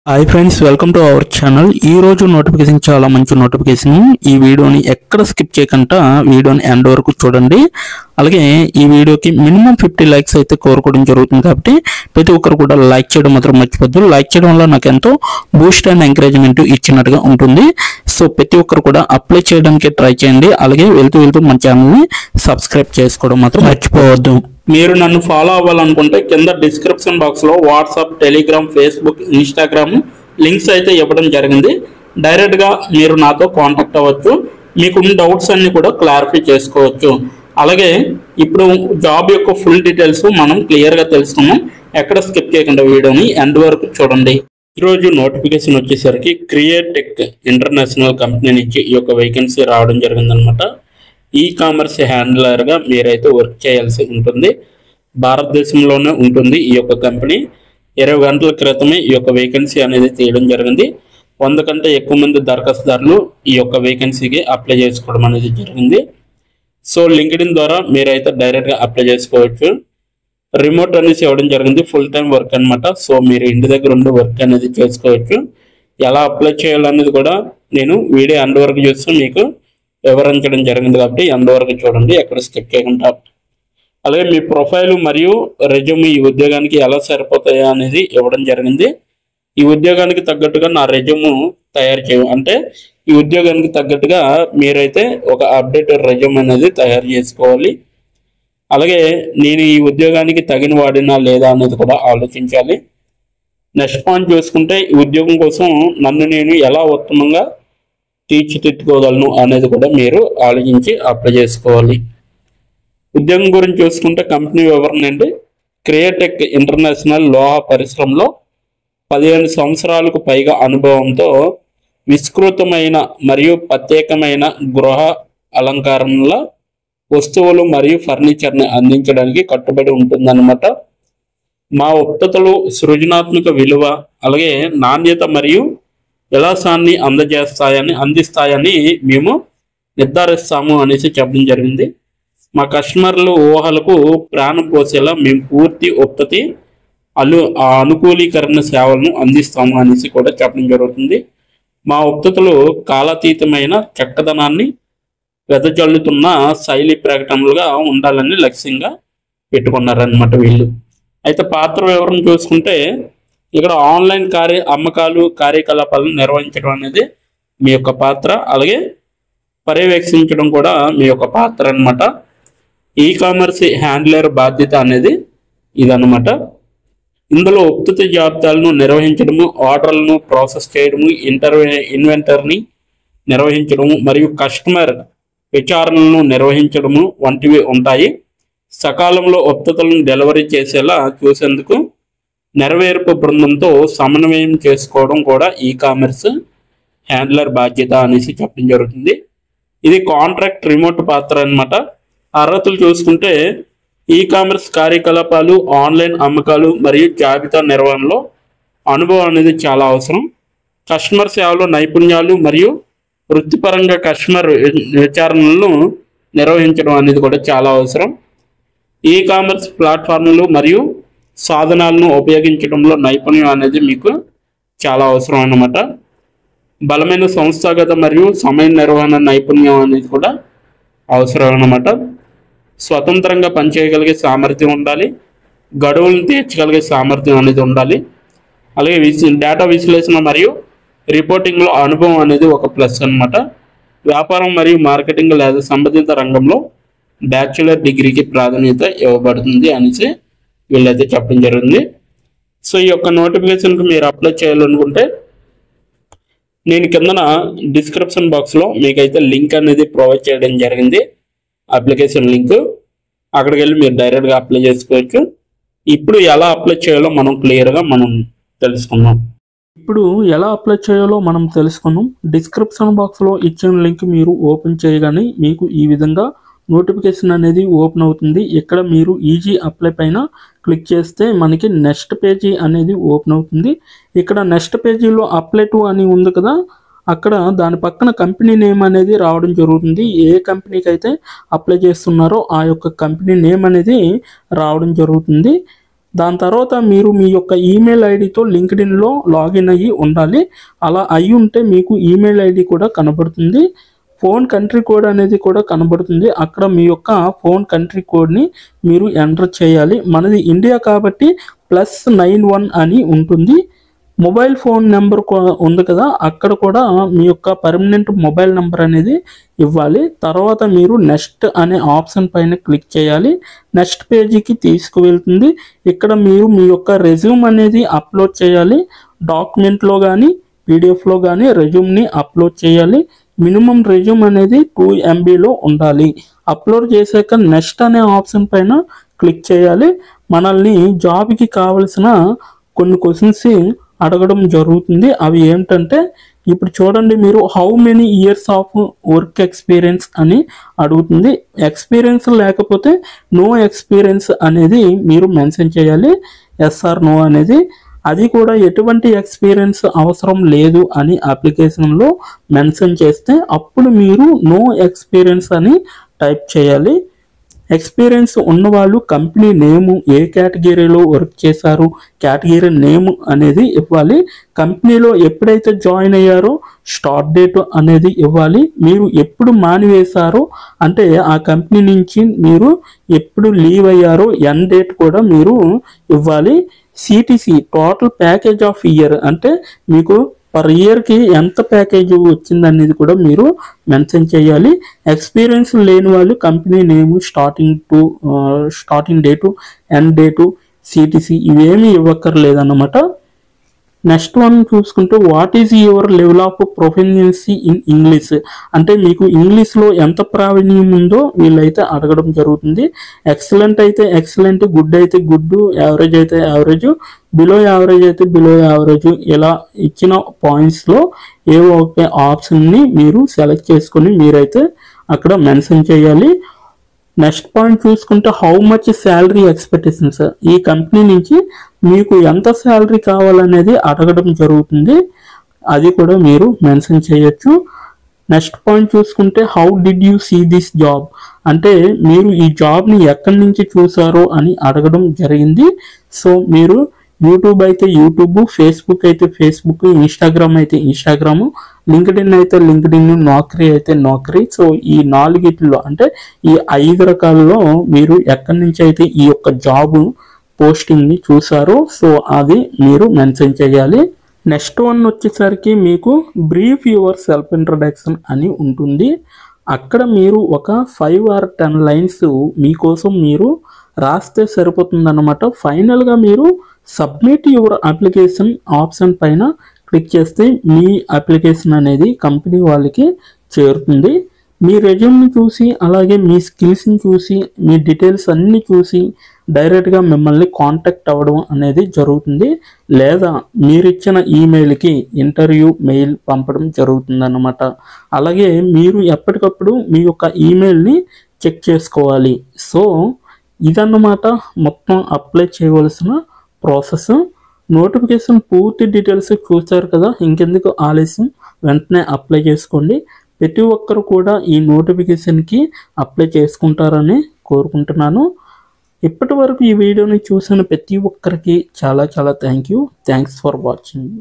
Hi friends, welcome to our channel. ఈ రోజు notification చాలా మంచి నోటిఫికేషన్. ఈ వీడియోని ఎక్కడ స్కిప్ చేయకుండా వీడియోని ఎండ్ వరకు చూడండి. అలాగే ఈ వీడియోకి మినిమం 50 లైక్స్ అయితే కోరుకోవడం జరుగుతుంది. కాబట్టి ప్రతి ఒక్కరు కూడా లైక్ చేయడం మాత్రం మర్చిపోద్దు. లైక్ చేయడం వల్ల నాకు ఎంతో బూస్ట్ అండ్ ఎంకరేజ్మెంట్ ఇచ్చినట్టుగా ఉంటుంది. సో ప్రతి ఒక్కరు కూడా అప్లై చేయడానికి ట్రై చేయండి. అలాగే వెళ్తూ మన ఛానల్ని సబ్స్క్రైబ్ చేసుకోవడం మాత్రం మర్చిపోవద్దు. మీరు నన్ను ఫాలో అవ్వాలనుకుంటే కింద డిస్క్రిప్షన్ బాక్స్లో WhatsApp, Telegram, Facebook, Instagram links అయితే ఇవ్వడం జరిగింది. డైరెక్ట్గా మీరు నాతో కాంటాక్ట్ అవ్వచ్చు. మీకున్న డౌట్స్ అన్ని కూడా క్లారిఫై చేసుకోవచ్చు. అలాగే ఇప్పుడు జాబ్ యొక్క ఫుల్ డీటెయిల్స్ మనం క్లియర్గా తెలుసుకున్నాం. ఎక్కడ స్కిప్ చేయకుండా వీడియోని ఎండ్ వరకు చూడండి. ఈరోజు నోటిఫికేషన్ వచ్చేసరికి క్రియేటెక్ ఇంటర్నేషనల్ కంపెనీ నుంచి ఈ యొక్క వేకెన్సీ రావడం జరిగిందనమాట. ఈ కామర్స్ హ్యాండ్లర్గా మీరైతే వర్క్ చేయాల్సి ఉంటుంది. భారతదేశంలోనే ఉంటుంది ఈ యొక్క కంపెనీ. 20 గంటల క్రితమే ఈ యొక్క వేకెన్సీ అనేది తీయడం జరిగింది. 100 కంటే ఎక్కువ మంది దరఖాస్తుదారులు ఈ యొక్క వేకెన్సీకి అప్లై చేసుకోవడం అనేది జరిగింది. సో లింక్డ్ఇన్ ద్వారా మీరైతే డైరెక్ట్గా అప్లై చేసుకోవచ్చు. రిమోట్ అనేసి ఇవ్వడం జరిగింది. ఫుల్ టైం వర్క్ అనమాట. సో మీరు ఇంటి దగ్గర ఉండి వర్క్ అనేది చేసుకోవచ్చు. ఎలా అప్లై చేయాలనేది కూడా నేను వీడియో ఎండ్ వరకు చూస్తే మీకు వివరించడం జరిగింది. కాబట్టి ఎండ్ వరకు చూడండి, ఎక్కడ స్కిప్ చేయకుండా. అలాగే మీ ప్రొఫైల్ మరియు రెజ్యూమ్ ఈ ఉద్యోగానికి ఎలా సరిపోతాయో అనేది ఇవ్వడం జరిగింది. ఈ ఉద్యోగానికి తగ్గట్టుగా నా రెజ్యూమ్ తయారు అంటే ఈ ఉద్యోగానికి తగ్గట్టుగా మీరైతే ఒక అప్డేటెడ్ రెజ్యూమ్ అనేది తయారు చేసుకోవాలి. అలాగే నేను ఈ ఉద్యోగానికి తగిన వాడినా లేదా అనేది కూడా ఆలోచించాలి. నెక్స్ట్ పాయింట్ చూసుకుంటే ఈ ఉద్యోగం కోసం నన్ను నేను ఎలా ఉత్తమంగా తీర్చిదిద్దుకోగలను అనేది కూడా మీరు ఆలోచించి అప్లై చేసుకోవాలి. ఉద్యోగం గురించి చూసుకుంటే కంపెనీ వివరణ అండి. క్రియేటెక్ ఇంటర్నేషనల్ లోహ పరిశ్రమలో 15 సంవత్సరాలకు పైగా అనుభవంతో విస్తృతమైన మరియు ప్రత్యేకమైన గృహ అలంకరణల వస్తువులు మరియు ఫర్నిచర్ని అందించడానికి కట్టుబడి ఉంటుందన్నమాట. మా ఉత్పత్తులు సృజనాత్మక విలువ, అలాగే నాణ్యత మరియు విలాసాన్ని అందిస్తాయని మేము నిర్ధారిస్తాము అనేసి చెప్పడం జరిగింది. మా కస్టమర్లు ఊహలకు ప్రాణం పోసేలా మేము పూర్తి ఉత్పత్తి అనుకూలీకరణ సేవలను అందిస్తాము అనేసి కూడా చెప్పడం జరుగుతుంది. మా ఉత్పత్తులు కాలాతీతమైన చక్కదనాన్ని వెదజల్లుతున్న శైలి ప్రకటనలుగా ఉండాలని లక్ష్యంగా పెట్టుకున్నారనమాట వీళ్ళు. అయితే పాత్ర వివరణ చూసుకుంటే ఇక్కడ ఆన్లైన్ అమ్మకాలు కార్యకలాపాలను నిర్వహించడం అనేది మీ యొక్క పాత్ర. అలాగే పర్యవేక్షించడం కూడా మీ యొక్క పాత్ర అనమాట. ఈ కామర్స్ హ్యాండ్లర్ బాధ్యత అనేది ఇదన్నమాట. ఇందులో ఉత్పత్తి జాబితాలను నిర్వహించడము, ఆర్డర్లను ప్రాసెస్ చేయడము, ఇన్వెంటర్ని నిర్వహించడము మరియు కస్టమర్ విచారణలను నిర్వహించడము వంటివి ఉంటాయి. సకాలంలో ఉత్పత్తులను డెలివరీ చేసేలా చూసేందుకు నెరవేర్పు బృందంతో సమన్వయం చేసుకోవడం కూడా ఈ కామర్స్ హ్యాండ్లర్ బాధ్యత అనేసి చెప్పడం జరుగుతుంది. ఇది కాంట్రాక్ట్ రిమోట్ పాత్ర అనమాట. అర్హతలు చూసుకుంటే ఈ కామర్స్ కార్యకలాపాలు, ఆన్లైన్ అమ్మకాలు మరియు జాబితా నిర్వహణలో అనుభవం అనేది చాలా అవసరం. కస్టమర్ సేవలో నైపుణ్యాలు మరియు వృత్తిపరంగా కస్టమర్ విచారణలను నిర్వహించడం అనేది కూడా చాలా అవసరం. ఈ కామర్స్ ప్లాట్ఫామ్లు మరియు సాధనాలను ఉపయోగించడంలో నైపుణ్యం అనేది మీకు చాలా అవసరం అన్నమాట. బలమైన సంస్థాగత మరియు సమయ నిర్వహణ నైపుణ్యం అనేది కూడా అవసరం అన్నమాట. స్వతంత్రంగా పనిచేయగలిగే సామర్థ్యం ఉండాలి. గడువులను తీర్చగలిగే సామర్థ్యం అనేది ఉండాలి. అలాగే డేటా విశ్లేషణ మరియు రిపోర్టింగ్లో అనుభవం అనేది ఒక ప్లస్ అన్నమాట. వ్యాపారం మరియు మార్కెటింగ్ లేదా సంబంధిత రంగంలో బ్యాచులర్ డిగ్రీకి ప్రాధాన్యత ఇవ్వబడుతుంది అనేసి వీళ్ళైతే చెప్పడం జరిగింది. సో ఈ యొక్క నోటిఫికేషన్కి మీరు అప్లై చేయాలనుకుంటే నేను కిందన డిస్క్రిప్షన్ బాక్స్లో మీకైతే లింక్ అనేది ప్రొవైడ్ చేయడం జరిగింది. అప్లికేషన్ లింక్, అక్కడికి వెళ్ళి మీరు డైరెక్ట్గా అప్లై చేసుకోవచ్చు. ఇప్పుడు ఎలా అప్లై చేయాలో మనం క్లియర్గా తెలుసుకుందాం. డిస్క్రిప్షన్ బాక్స్లో ఇచ్చిన లింక్ మీరు ఓపెన్ చేయగానే మీకు ఈ విధంగా నోటిఫికేషన్ అనేది ఓపెన్ అవుతుంది. ఇక్కడ మీరు ఈజీ అప్లై పైన క్లిక్ చేస్తే మనకి నెక్స్ట్ పేజీ అనేది ఓపెన్ అవుతుంది. ఇక్కడ నెక్స్ట్ పేజీలో అప్లై టు అని ఉంది కదా, అక్కడ దాని పక్కన కంపెనీ నేమ్ అనేది రావడం జరుగుతుంది. ఏ కంపెనీకి అయితే అప్లై చేస్తున్నారో ఆ యొక్క కంపెనీ నేమ్ అనేది రావడం జరుగుతుంది. దాని తర్వాత మీరు మీ యొక్క ఈమెయిల్ ఐడితో లింక్డ్ఇన్లో లాగిన్ అయ్యి ఉండాలి. అలా అయి ఉంటే మీకు ఈమెయిల్ ఐడి కూడా కనబడుతుంది. ఫోన్ కంట్రీ కోడ్ అనేది కూడా కనబడుతుంది. అక్కడ మీ యొక్క ఫోన్ కంట్రీ కోడ్ని మీరు ఎంటర్ చేయాలి. మనది ఇండియా కాబట్టి +91 అని ఉంటుంది. మొబైల్ ఫోన్ నెంబర్ ఉంది కదా, అక్కడ కూడా మీ యొక్క పర్మనెంట్ మొబైల్ నెంబర్ అనేది ఇవ్వాలి. తర్వాత మీరు నెక్స్ట్ అనే ఆప్షన్ పైన క్లిక్ చేయాలి. నెక్స్ట్ పేజీకి తీసుకువెళ్తుంది. ఇక్కడ మీరు మీ యొక్క రెజ్యూమ్ అనేది అప్లోడ్ చేయాలి. డాక్యుమెంట్లో కానీ పీడిఎఫ్లో కానీ రెజ్యూమ్ని అప్లోడ్ చేయాలి. మినిమం రెజ్యూమ్ అనేది 2 MBలో ఉండాలి. అప్లోడ్ చేశాక నెక్స్ట్ అనే ఆప్షన్ పైన క్లిక్ చేయాలి. మనల్ని జాబ్కి కావలసిన కొన్ని క్వశ్చన్స్ అడగడం జరుగుతుంది. అవి ఏంటంటే ఇప్పుడు చూడండి, మీరు how many years of work experience అని అడుగుతుంది. ఎక్స్పీరియన్స్ లేకపోతే నో ఎక్స్పీరియన్స్ అనేది మీరు మెన్షన్ చేయాలి. ఎస్ ఆర్ నో అనేది. అది కూడా ఎటువంటి ఎక్స్పీరియన్స్ అవసరం లేదు అని అప్లికేషన్లో మెన్షన్ చేస్తే అప్పుడు మీరు నో ఎక్స్పీరియన్స్ అని టైప్ చేయాలి. ఎక్స్పీరియన్స్ ఉన్నవాళ్ళు కంపెనీ నేము, ఏ కేటగిరీలో వర్క్ చేశారు, కేటగిరీ నేమ్ అనేది ఇవ్వాలి. కంపెనీలో ఎప్పుడైతే జాయిన్ అయ్యారో స్టార్ట్ డేట్ అనేది ఇవ్వాలి. మీరు ఎప్పుడు మానివేశారో అంటే ఆ కంపెనీ నుంచి మీరు ఎప్పుడు లీవ్ అయ్యారో ఎండ్ డేట్ కూడా మీరు ఇవ్వాలి. CTC total package of year అంటే మీకు పర్ ఇయర్కి ఎంత ప్యాకేజ్ వచ్చిందనేది కూడా మీరు మెన్షన్ చేయాలి. ఎక్స్పీరియన్స్ లేని వాళ్ళు company name, starting date, end date, CTC ఇవేమీ ఇవ్వక్కర్లేదన్నమాట. నెక్స్ట్ వన్ చూసుకుంటే what is your level of proficiency in English అంటే మీకు ఇంగ్లీష్లో ఎంత ప్రావీణ్యం ఉందో వీళ్ళైతే అడగడం జరుగుతుంది. ఎక్సలెంట్ అయితే ఎక్సలెంట్, గుడ్ అయితే గుడ్, యావరేజ్ అయితే యావరేజ్, బిలో యావరేజ్ అయితే బిలో యావరేజ్, ఇలా ఇచ్చిన పాయింట్స్లో ఏవో ఒక ఆప్షన్ని మీరు సెలెక్ట్ చేసుకొని మీరైతే అక్కడ మెన్షన్ చేయాలి. నెక్స్ట్ పాయింట్ చూసుకుంటే హౌ మచ్ శాలరీ ఎక్స్పెక్టేషన్స్, ఈ కంపెనీ నుంచి మీకు ఎంత శాలరీ కావాలనేది అడగడం జరుగుతుంది. అది కూడా మీరు మెన్షన్ చేయొచ్చు. నెక్స్ట్ పాయింట్ చూసుకుంటే how did you see this job అంటే మీరు ఈ జాబ్ని ఎక్కడి నుంచి చూసారో అని అడగడం జరిగింది. సో మీరు యూట్యూబ్ అయితే యూట్యూబ్, ఫేస్బుక్ అయితే ఫేస్బుక్, ఇన్స్టాగ్రామ్ అయితే ఇన్స్టాగ్రాము, లింక్డ్ఇన్ అయితే లింక్డ్ఇన్, నౌకరీ అయితే నౌకరీ. సో ఈ 4 అంటే ఈ 5 రకాలలో మీరు ఎక్కడి నుంచి అయితే ఈ యొక్క జాబ్ పోస్టింగ్ని చూసారో సో అది మీరు మెన్షన్ చేయాలి. నెక్స్ట్ వన్ వచ్చేసరికి మీకు బ్రీఫ్ యువర్ సెల్ఫ్ ఇంట్రడక్షన్ అని ఉంటుంది. అక్కడ మీరు ఒక 5 or 10 లైన్స్ మీకోసం మీరు రాస్తే సరిపోతుందన్నమాట. ఫైనల్గా మీరు సబ్మిట్ యువర్ అప్లికేషన్ ఆప్షన్ పైన క్లిక్ చేస్తే మీ అప్లికేషన్ అనేది కంపెనీ వాళ్ళకి చేరుతుంది. మీ రెజ్యూమ్ని చూసి అలాగే మీ స్కిల్స్ని చూసి మీ డీటెయిల్స్ అన్నీ చూసి డైరెక్ట్గా మిమ్మల్ని కాంటాక్ట్ అవ్వడం అనేది జరుగుతుంది. లేదా మీరిచ్చిన ఈమెయిల్కి ఇంటర్వ్యూ మెయిల్ పంపడం జరుగుతుందన్నమాట. అలాగే మీరు ఎప్పటికప్పుడు మీ యొక్క ఈమెయిల్ని చెక్ చేసుకోవాలి. సో ఇదన్నమాట మొత్తం అప్లై చేయవలసిన ప్రాసెస్. నోటిఫికేషన్ పూర్తి డీటెయిల్స్ చూస్తారు కదా, ఇంకెందుకు ఆలస్యం, వెంటనే అప్లై చేసుకోండి. ప్రతి ఒక్కరు కూడా ఈ నోటిఫికేషన్కి అప్లై చేసుకుంటారని కోరుకుంటున్నాను. ఇప్పటి వరకు ఈ వీడియోని చూసిన ప్రతి ఒక్కరికి చాలా థ్యాంక్స్ ఫర్ వాచింగ్.